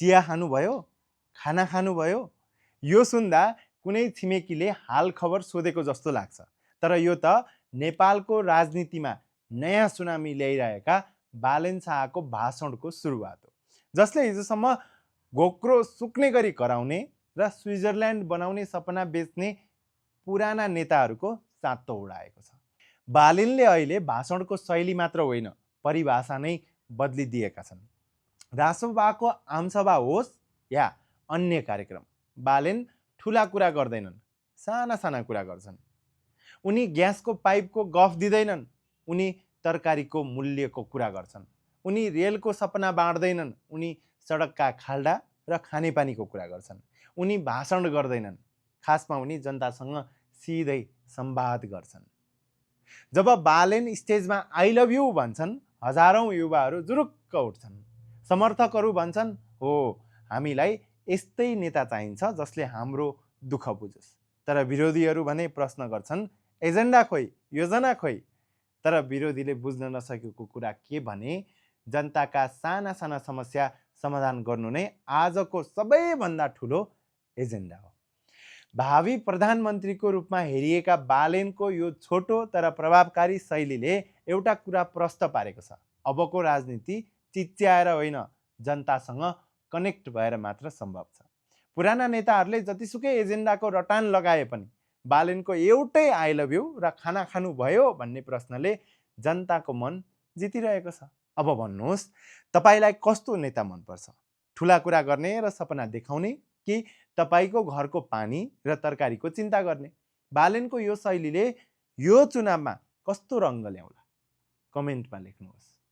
चिया खानुभयो, खाना खानुभयो? यो सुन्दा कुनै छिमेकीले हाल खबर सोधेको जस्तो लाग्छ, तर यो त नेपालको राजनीतिमा नयाँ सुनामी ल्याइरहेका बालेन शाहको भाषणको सुरुवात हो, जसले हिजोसम्म घोक्रो सुक्ने गरी कराउने र स्विजरल्यान्ड बनाउने सपना बेच्ने पुराना नेताहरूको सातो उडाएको छ। बालेनले अहिले भाषणको शैली मात्र होइन, परिभाषा नै बदलिदिएका छन्। रासोपाको आमसभा होस् या अन्य कार्यक्रम, बालेन ठुला कुरा गर्दैनन्, साना साना कुरा गर्छन्। उनी ग्यासको पाइपको गफ दिँदैनन्, उनी तरकारीको मूल्यको कुरा गर्छन्। उनी रेलको सपना बाँड्दैनन्, उनी सडकका खाल्डा र खानेपानीको कुरा गर्छन्। उनी भाषण गर्दैनन्, खासमा उनी जनतासँग सिधै संवाद गर्छन्। जब बालेन स्टेजमा आई लभ यू भन्छन्, हजारौं युवाहरू जुरुक्क उठ्छन्। समर्थकहरू भन्छन्, हो, हामीलाई यस्तै नेता चाहिन्छ जसले हाम्रो दुःख बुझोस्। तर विरोधीहरू भने प्रश्न गर्छन्, एजेन्डा खोइ, योजना खोइ। तर विरोधीले बुझ्न नसकेको कुरा के भने जनताका साना साना समस्या समाधान गर्नु नै आजको सबैभन्दा ठुलो एजेन्डा हो। भावी प्रधानमन्त्रीको रूपमा हेरिएका बालेनको यो छोटो तर प्रभावकारी शैलीले एउटा कुरा प्रष्ट पारेको छ, अबको राजनीति चिच्याएर होइन, जनतासँग कनेक्ट भएर मात्र सम्भव छ। पुराना नेताहरूले जतिसुकै एजेन्डाको रटान लगाए पनि बालेनको एउटै आई लभ यू र खाना खानुभयो भन्ने प्रश्नले जनताको मन जितिरहेको छ। अब भन्नुहोस्, तपाईलाई कस्तो नेता मनपर्छ? ठुला कुरा गर्ने र सपना देखाउने कि तपाईको घरको पानी र तरकारीको चिन्ता गर्ने? बालेनको यो शैलीले यो चुनावमा कस्तो रङ्ग ल्याउला? कमेन्टमा लेख्नुहोस्।